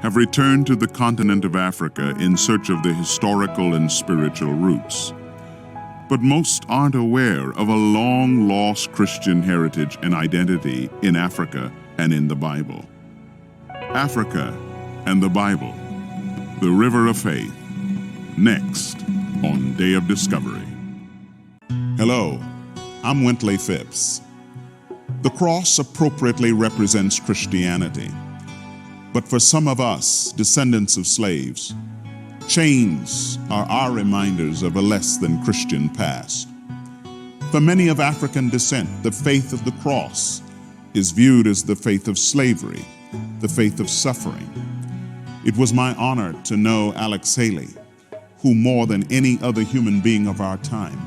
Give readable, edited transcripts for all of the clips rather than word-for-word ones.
have returned to the continent of Africa in search of their historical and spiritual roots. But most aren't aware of a long-lost Christian heritage and identity in Africa and in the Bible. Africa and the Bible, the River of Faith, next on Day of Discovery. Hello, I'm Wintley Phipps. The cross appropriately represents Christianity. But for some of us, descendants of slaves, chains are our reminders of a less than Christian past. For many of African descent, the faith of the cross is viewed as the faith of slavery, the faith of suffering. It was my honor to know Alex Haley, who more than any other human being of our time,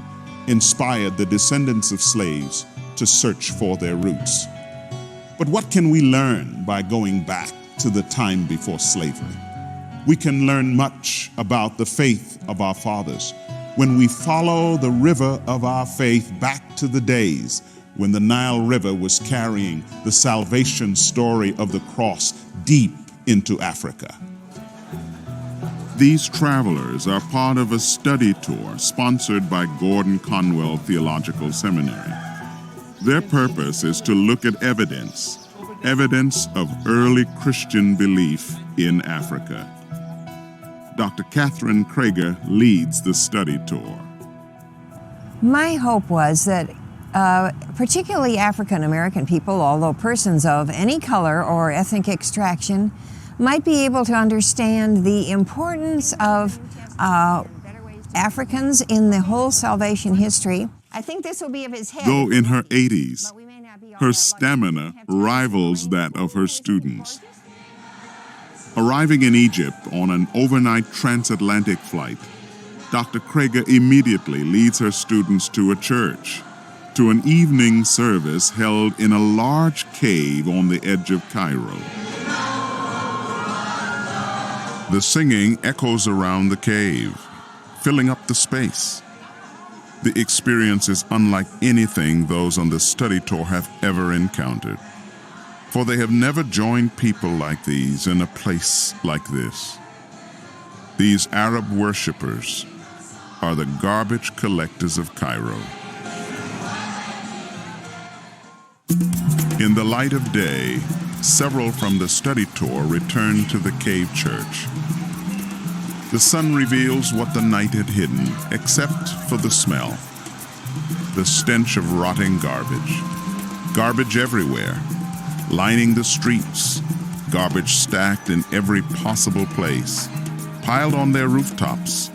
inspired the descendants of slaves to search for their roots. But what can we learn by going back to the time before slavery? We can learn much about the faith of our fathers when we follow the river of our faith back to the days when the Nile River was carrying the salvation story of the cross deep into Africa. These travelers are part of a study tour sponsored by Gordon Conwell Theological Seminary. Their purpose is to look at evidence of early Christian belief in Africa. Dr. Catherine Krager leads the study tour. My hope was that particularly African American people, although persons of any color or ethnic extraction, might be able to understand the importance of Africans in the whole salvation history. I think this will be of his head. Though in her 80s, her stamina rivals that of her students. Arriving in Egypt on an overnight transatlantic flight, Dr. Krager immediately leads her students to a church, to an evening service held in a large cave on the edge of Cairo. The singing echoes around the cave, filling up the space. The experience is unlike anything those on the study tour have ever encountered, for they have never joined people like these in a place like this. These Arab worshippers are the garbage collectors of Cairo. In the light of day, several from the study tour return to the cave church. The sun reveals what the night had hidden, except for the smell. The stench of rotting garbage. Garbage everywhere, lining the streets. Garbage stacked in every possible place, piled on their rooftops.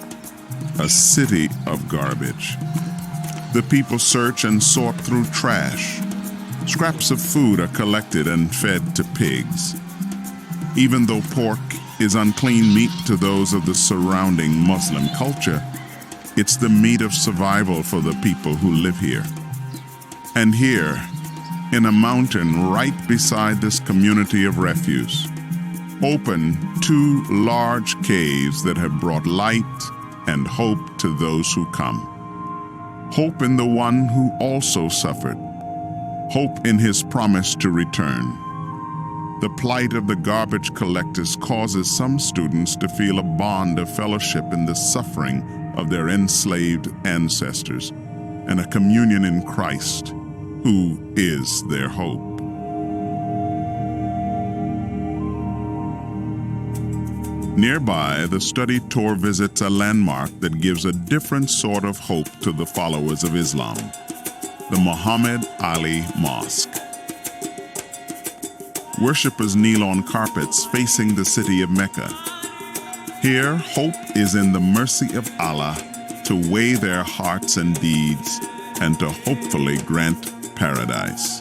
A city of garbage. The people search and sort through trash. Scraps of food are collected and fed to pigs. Even though pork is unclean meat to those of the surrounding Muslim culture, it's the meat of survival for the people who live here. And here, in a mountain right beside this community of refuse, open two large caves that have brought light and hope to those who come. Hope in the one who also suffered. Hope in his promise to return. The plight of the garbage collectors causes some students to feel a bond of fellowship in the suffering of their enslaved ancestors and a communion in Christ, who is their hope. Nearby, the study tour visits a landmark that gives a different sort of hope to the followers of Islam, the Muhammad Ali Mosque. Worshippers kneel on carpets facing the city of Mecca. Here, hope is in the mercy of Allah to weigh their hearts and deeds and to hopefully grant paradise.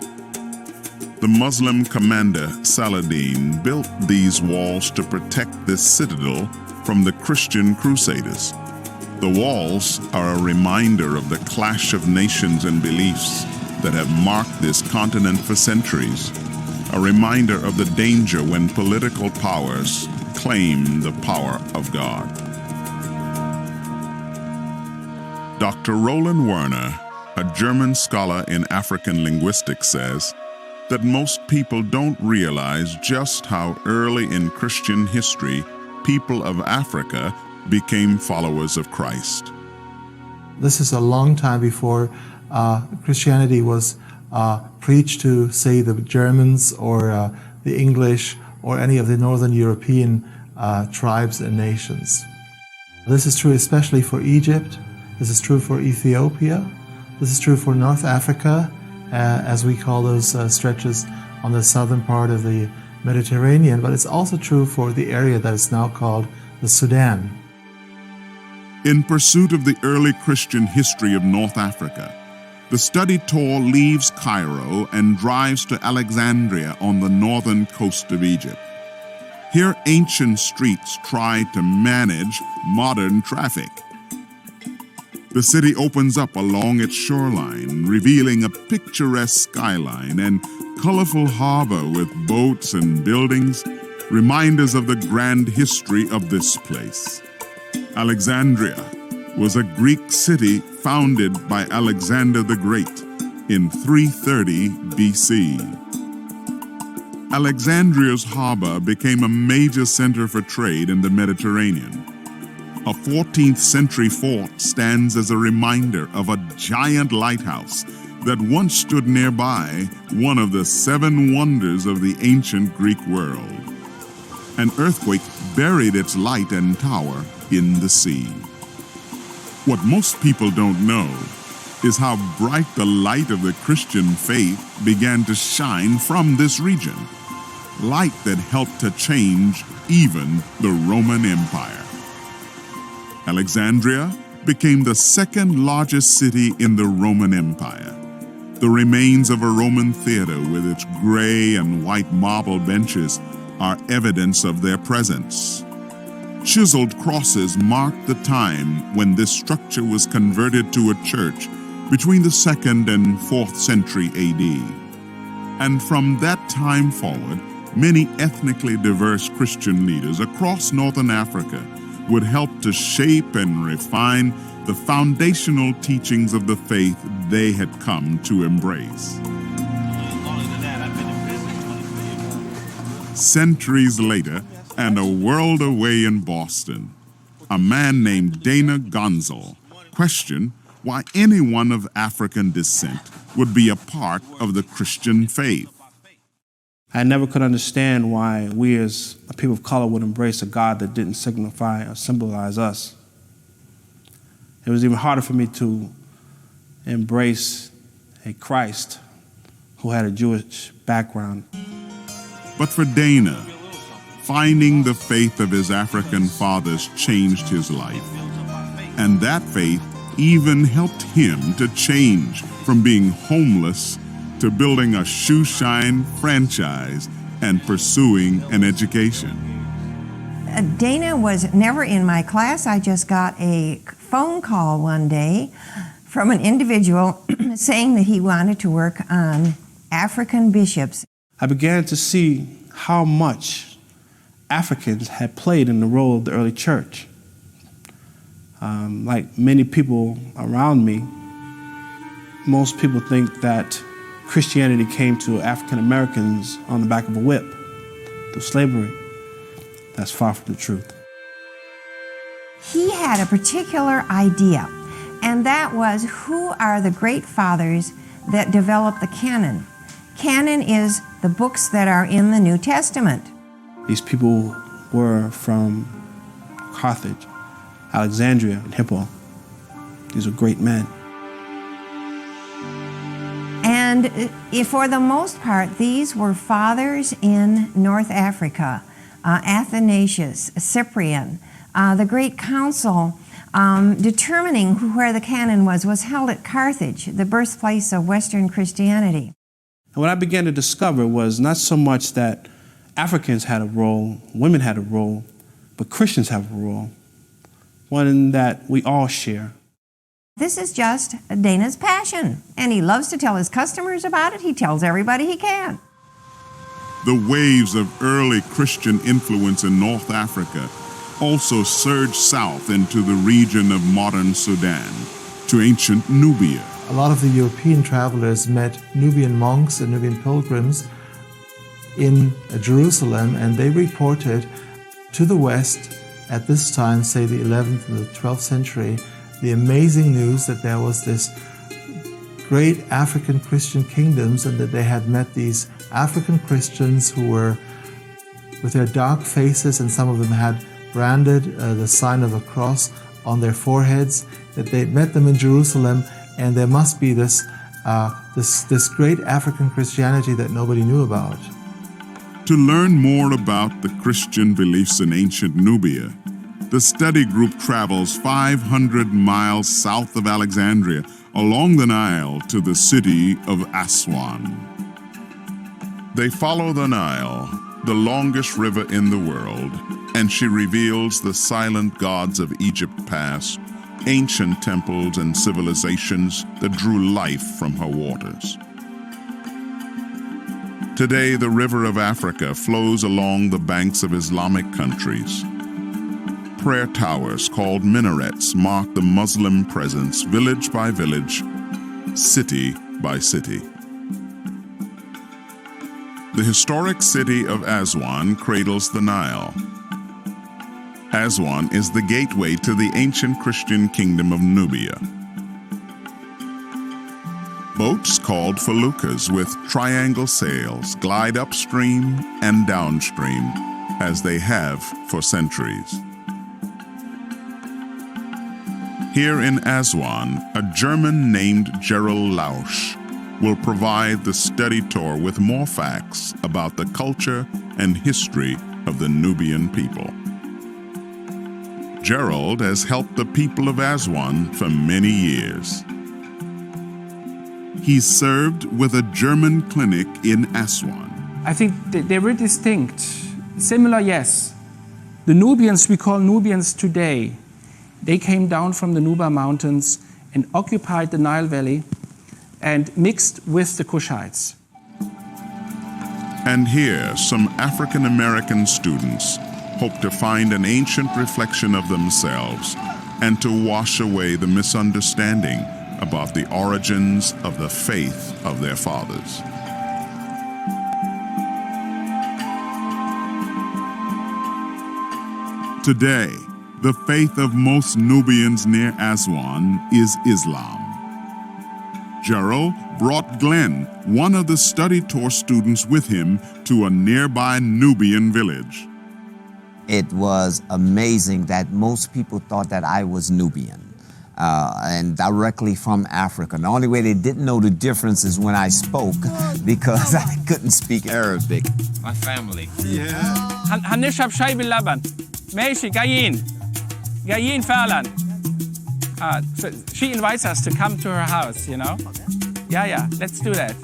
The Muslim commander Saladin built these walls to protect this citadel from the Christian crusaders. The walls are a reminder of the clash of nations and beliefs that have marked this continent for centuries. A reminder of the danger when political powers claim the power of God. Dr. Roland Werner, a German scholar in African linguistics, says, that most people don't realize just how early in Christian history people of Africa became followers of Christ. This is a long time before Christianity was preached to, say, the Germans or the English or any of the Northern European tribes and nations. This is true especially for Egypt. This is true for Ethiopia. This is true for North Africa, as we call those stretches on the southern part of the Mediterranean, but it's also true for the area that is now called the Sudan. In pursuit of the early Christian history of North Africa, the study tour leaves Cairo and drives to Alexandria on the northern coast of Egypt. Here, ancient streets try to manage modern traffic. The city opens up along its shoreline, revealing a picturesque skyline and colorful harbor with boats and buildings, reminders of the grand history of this place. Alexandria was a Greek city founded by Alexander the Great in 330 BC. Alexandria's harbor became a major center for trade in the Mediterranean. A 14th century fort stands as a reminder of a giant lighthouse that once stood nearby, one of the 7 wonders of the ancient Greek world. An earthquake buried its light and tower in the sea. What most people don't know is how bright the light of the Christian faith began to shine from this region, light that helped to change even the Roman Empire. Alexandria became the second largest city in the Roman Empire. The remains of a Roman theater with its gray and white marble benches are evidence of their presence. Chiseled crosses mark the time when this structure was converted to a church between the 2nd and 4th century AD. And from that time forward, many ethnically diverse Christian leaders across northern Africa would help to shape and refine the foundational teachings of the faith they had come to embrace. Centuries later, and a world away in Boston, a man named Dana Gonzel questioned why anyone of African descent would be a part of the Christian faith. I never could understand why we as a people of color would embrace a God that didn't signify or symbolize us. It was even harder for me to embrace a Christ who had a Jewish background. But for Dana, finding the faith of his African fathers changed his life. And that faith even helped him to change from being homeless to building a shoe shine franchise and pursuing an education. Dana was never in my class. I just got a phone call one day from an individual saying that he wanted to work on African bishops. I began to see how much Africans had played in the role of the early church. Like many people around me, most people think that Christianity came to African Americans on the back of a whip through slavery. That's far from the truth. He had a particular idea, and that was, who are the great fathers that developed the canon? Canon is the books that are in the New Testament. These people were from Carthage, Alexandria, and Hippo. These were great men. And for the most part, these were fathers in North Africa. Athanasius, Cyprian, the Great Council determining where the canon was held at Carthage, the birthplace of Western Christianity. And what I began to discover was not so much that Africans had a role, women had a role, but Christians have a role, one that we all share. This is just Dana's passion, and he loves to tell his customers about it. He tells everybody he can. The waves of early Christian influence in North Africa also surged south into the region of modern Sudan, to ancient Nubia. a lot of the European travelers met Nubian monks and Nubian pilgrims in Jerusalem, and they reported to the West at this time, say the 11th and the 12th century, the amazing news that there was this great African Christian kingdoms and that they had met these African Christians who were with their dark faces, and some of them had branded the sign of a cross on their foreheads, that they met them in Jerusalem, and there must be this great African Christianity that nobody knew about. To learn more about the Christian beliefs in ancient Nubia, the study group travels 500 miles south of Alexandria along the Nile to the city of Aswan. They follow the Nile, the longest river in the world, and she reveals the silent gods of Egypt past, ancient temples and civilizations that drew life from her waters. Today, the river of Africa flows along the banks of Islamic countries. Prayer towers called minarets mark the Muslim presence village by village, city by city. The historic city of Aswan cradles the Nile. Aswan is the gateway to the ancient Christian kingdom of Nubia. Boats called feluccas with triangle sails glide upstream and downstream, as they have for centuries. Here in Aswan, a German named Gerald Lausch will provide the study tour with more facts about the culture and history of the Nubian people. Gerald has helped the people of Aswan for many years. He served with a German clinic in Aswan. I think they're very distinct. Similar, yes. The Nubians we call Nubians today, they came down from the Nuba Mountains and occupied the Nile Valley and mixed with the Kushites. And here, some African American students hope to find an ancient reflection of themselves and to wash away the misunderstanding about the origins of the faith of their fathers. Today, the faith of most Nubians near Aswan is Islam. Gerald brought Glenn, one of the study tour students, with him to a nearby Nubian village. It was amazing that most people thought that I was Nubian and directly from Africa. The only way they didn't know the difference is when I spoke, because I couldn't speak Arabic. My family. هنشرب شاي باللبن. ماشي جايين. جايين فعلا. So she invites us to come to her house, you know? Yeah, let's do that.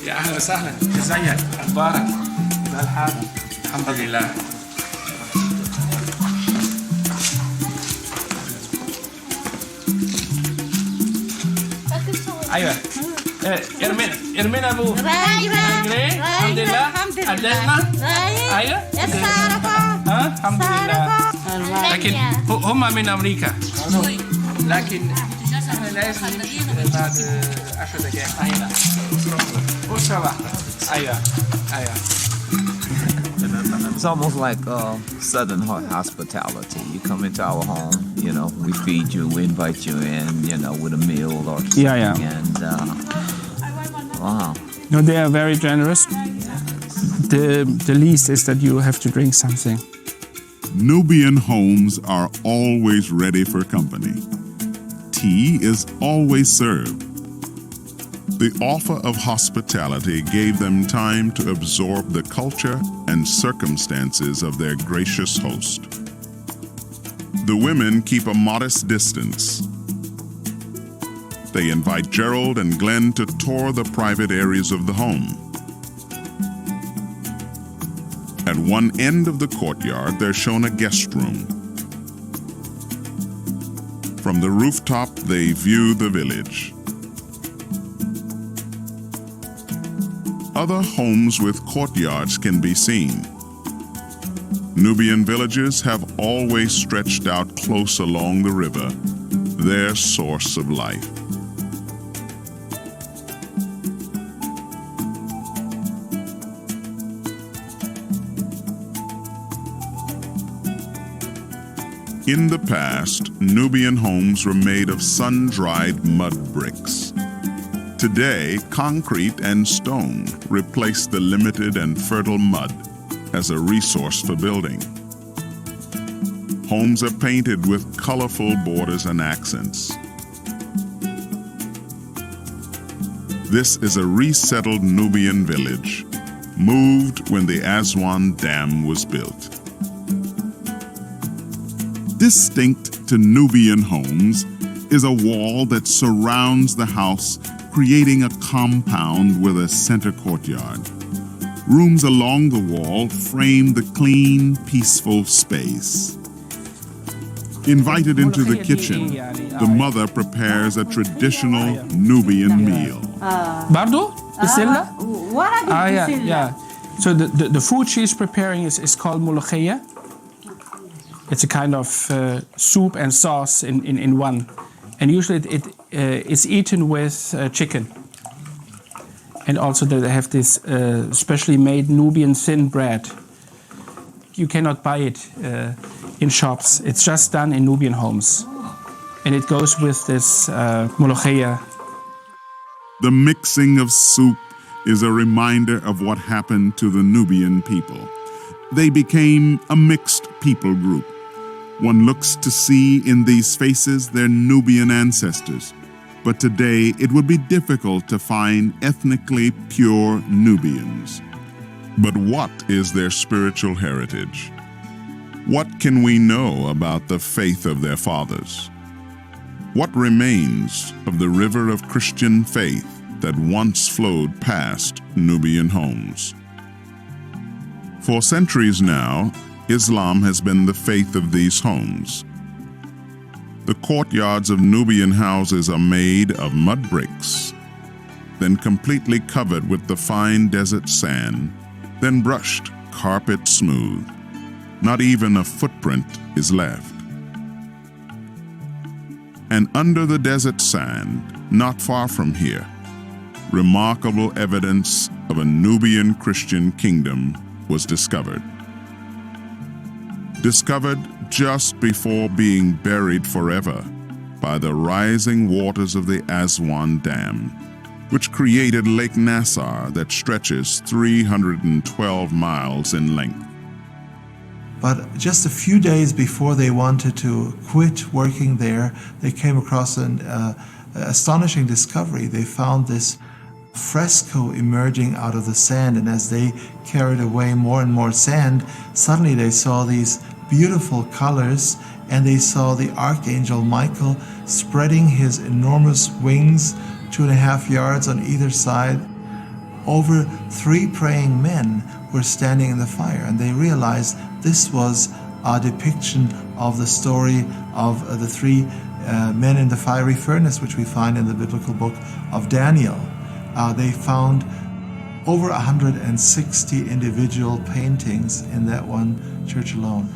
يا أهلا وسهلا. ازيك؟ أخبارك؟ كيف الحال؟ الحمد لله. أيوة. إرمين أبو. الحمد لله. أدلنا. أيوة. الحمد لله. لكن هم من أمريكا. لكن أنا لازم بعد 10 دقائق. أيوة. أسرة واحدة. أيوة. It's almost like Southern hospitality. You come into our home, you know, we feed you, we invite you in, you know, with a meal or something. Yeah. And wow. No, they are very generous. The least is that you have to drink something. Nubian homes are always ready for company. Tea is always served. The offer of hospitality gave them time to absorb the culture and circumstances of their gracious host. The women keep a modest distance. They invite Gerald and Glenn to tour the private areas of the home. At one end of the courtyard, they're shown a guest room. From the rooftop, they view the village. Other homes with courtyards can be seen. Nubian villages have always stretched out close along the river, their source of life. In the past, Nubian homes were made of sun-dried mud bricks. Today, concrete and stone replace the limited and fertile mud as a resource for building. Homes are painted with colorful borders and accents. This is a resettled Nubian village, moved when the Aswan Dam was built. Distinct to Nubian homes is a wall that surrounds the house, creating a compound with a center courtyard. Rooms along the wall frame the clean, peaceful space. Invited into the kitchen, the mother prepares a traditional Nubian meal. Bardo? Bisilla? Yeah. So the food she's preparing is called molokhia. It's a kind of soup and sauce in one. And usually it's eaten with chicken. And also they have this specially made Nubian thin bread. You cannot buy it in shops. It's just done in Nubian homes. And it goes with this molokhia. The mixing of soup is a reminder of what happened to the Nubian people. They became a mixed people group. One looks to see in these faces their Nubian ancestors, but today it would be difficult to find ethnically pure Nubians. But what is their spiritual heritage? What can we know about the faith of their fathers? What remains of the river of Christian faith that once flowed past Nubian homes? For centuries now, Islam has been the faith of these homes. The courtyards of Nubian houses are made of mud bricks, then completely covered with the fine desert sand, then brushed carpet smooth. Not even a footprint is left. And under the desert sand, not far from here, remarkable evidence of a Nubian Christian kingdom was discovered. Discovered just before being buried forever by the rising waters of the Aswan Dam, which created Lake Nassar that stretches 312 miles in length. But just a few days before they wanted to quit working there, they came across an astonishing discovery. They found this fresco emerging out of the sand, and as they carried away more and more sand, suddenly they saw these beautiful colors, and they saw the Archangel Michael spreading his enormous wings 2.5 yards on either side. Over 3 praying men were standing in the fire, and they realized this was a depiction of the story of the 3 men in the fiery furnace, which we find in the biblical book of Daniel. They found over 160 individual paintings in that one church alone.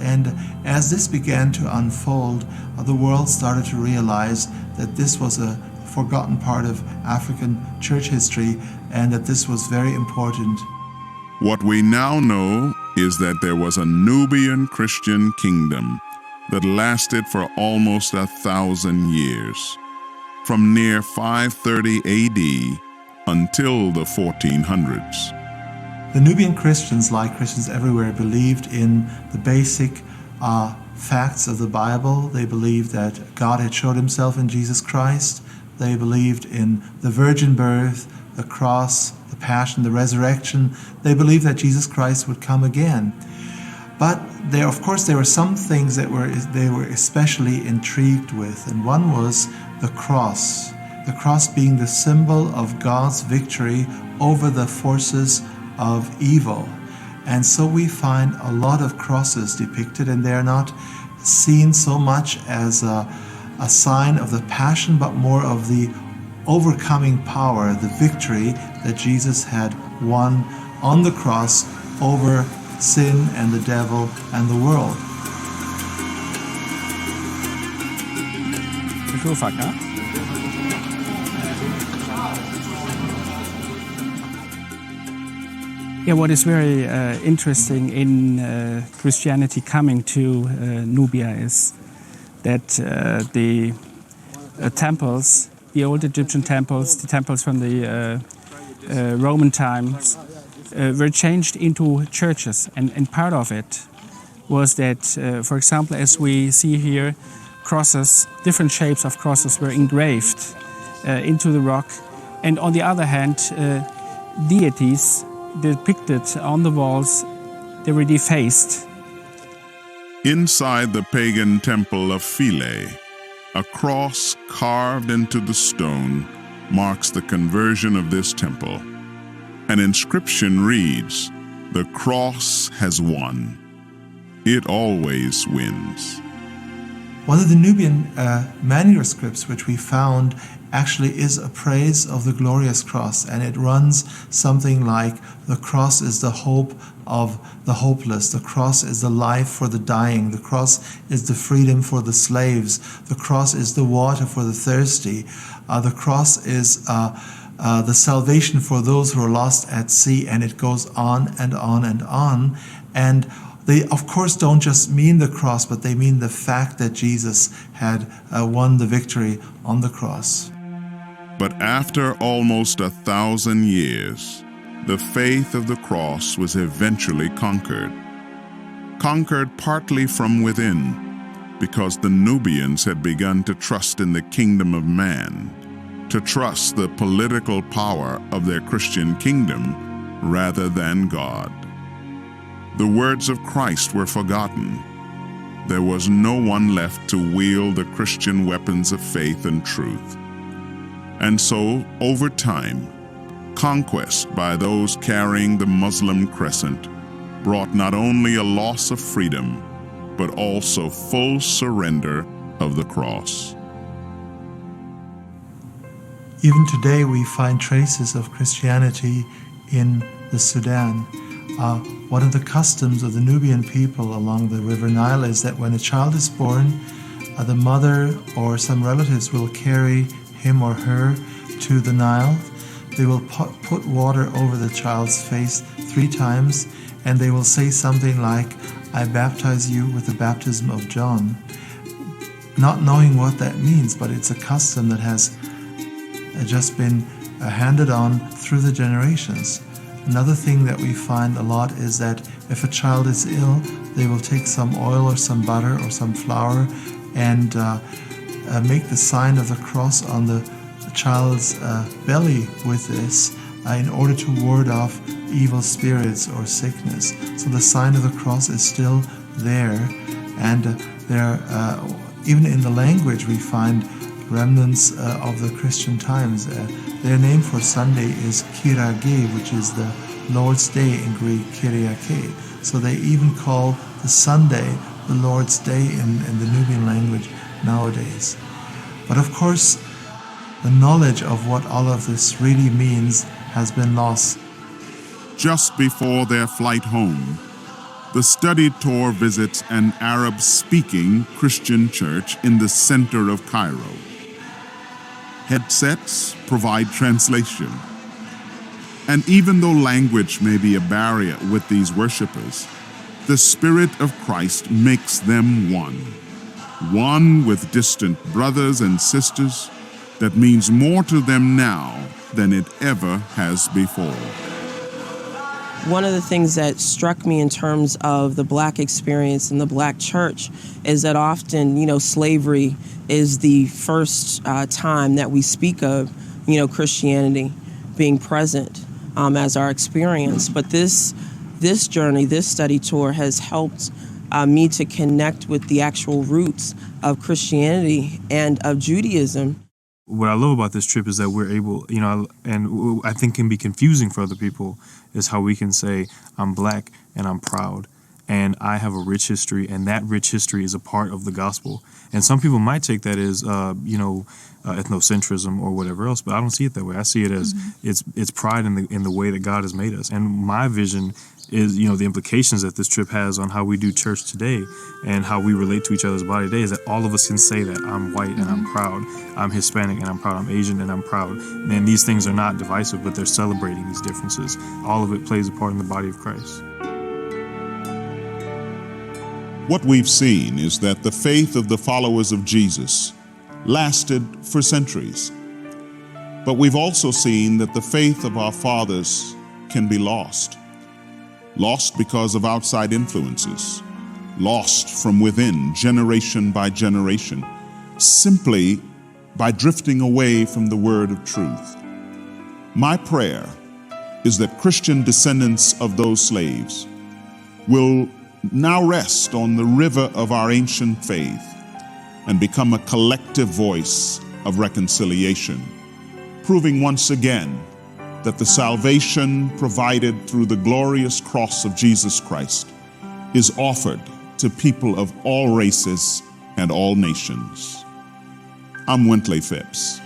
And as this began to unfold, the world started to realize that this was a forgotten part of African church history, and that this was very important. What we now know is that there was a Nubian Christian kingdom that lasted for almost 1,000 years, from near 530 AD until the 1400s. The Nubian Christians, like Christians everywhere, believed in the basic facts of the Bible. They believed that God had showed himself in Jesus Christ. They believed in the virgin birth, the cross, the passion, the resurrection. They believed that Jesus Christ would come again. But there were some things that they were especially intrigued with, and one was the cross. The cross being the symbol of God's victory over the forces of evil. And so we find a lot of crosses depicted, and they're not seen so much as a sign of the passion, but more of the overcoming power, the victory that Jesus had won on the cross over sin and the devil and the world. Yeah, what is very interesting in Christianity coming to Nubia is that the temples, the old Egyptian temples, the temples from the Roman times, were changed into churches. And part of it was that, for example, as we see here, crosses, different shapes of crosses were engraved into the rock. And on the other hand, deities depicted on the walls, they were defaced. Inside the pagan temple of Philae, a cross carved into the stone marks the conversion of this temple. An inscription reads, "The cross has won. It always wins." One of the Nubian manuscripts which we found actually is a praise of the glorious cross, and it runs something like, "The cross is the hope of the hopeless. The cross is the life for the dying. The cross is the freedom for the slaves. The cross is the water for the thirsty. The cross is the salvation for those who are lost at sea," and it goes on and on and on. And they, of course, don't just mean the cross, but they mean the fact that Jesus had won the victory on the cross. But after almost 1,000 years, the faith of the cross was eventually conquered. Conquered partly from within, because the Nubians had begun to trust in the kingdom of man, to trust the political power of their Christian kingdom rather than God. The words of Christ were forgotten. There was no one left to wield the Christian weapons of faith and truth. And so, over time, conquest by those carrying the Muslim crescent brought not only a loss of freedom, but also full surrender of the cross. Even today we find traces of Christianity in the Sudan. One of the customs of the Nubian people along the River Nile is that when a child is born, the mother or some relatives will carry him or her to the Nile. They will put water over the child's face 3 times, and they will say something like, "I baptize you with the baptism of John," not knowing what that means, but it's a custom that has just been handed on through the generations. Another thing that we find a lot is that if a child is ill, they will take some oil or some butter or some flour and make the sign of the cross on the child's belly with this in order to ward off evil spirits or sickness. So the sign of the cross is still there, and even in the language we find remnants of the Christian times. Their name for Sunday is Kirage, which is the Lord's Day in Greek, Kyriake. So they even call the Sunday the Lord's Day in the Nubian language nowadays. But of course, the knowledge of what all of this really means has been lost. Just before their flight home, the study tour visits an Arab-speaking Christian church in the center of Cairo. Headsets provide translation. And even though language may be a barrier with these worshipers, the Spirit of Christ makes them one. One with distant brothers and sisters that means more to them now than it ever has before. One of the things that struck me in terms of the Black experience in the Black church is that often, slavery is the first time that we speak of, Christianity being present as our experience. But this journey, this study tour has helped me to connect with the actual roots of Christianity and of Judaism. What I love about this trip is that we're able, and I think can be confusing for other people, is how we can say, I'm Black and I'm proud and I have a rich history, and that rich history is a part of the gospel. And some people might take that as, ethnocentrism or whatever else, but I don't see it that way. I see it as it's pride in the way that God has made us. And my vision is, the implications that this trip has on how we do church today and how we relate to each other's body today is that all of us can say that I'm white and I'm proud, I'm Hispanic and I'm proud, I'm Asian and I'm proud. And these things are not divisive, but they're celebrating these differences. All of it plays a part in the body of Christ. What we've seen is that the faith of the followers of Jesus lasted for centuries. But we've also seen that the faith of our fathers can be lost. Lost because of outside influences. Lost from within, generation by generation, simply by drifting away from the word of truth. My prayer is that Christian descendants of those slaves will now rest on the river of our ancient faith and become a collective voice of reconciliation, proving once again that the salvation provided through the glorious cross of Jesus Christ is offered to people of all races and all nations. I'm Wintley Phipps.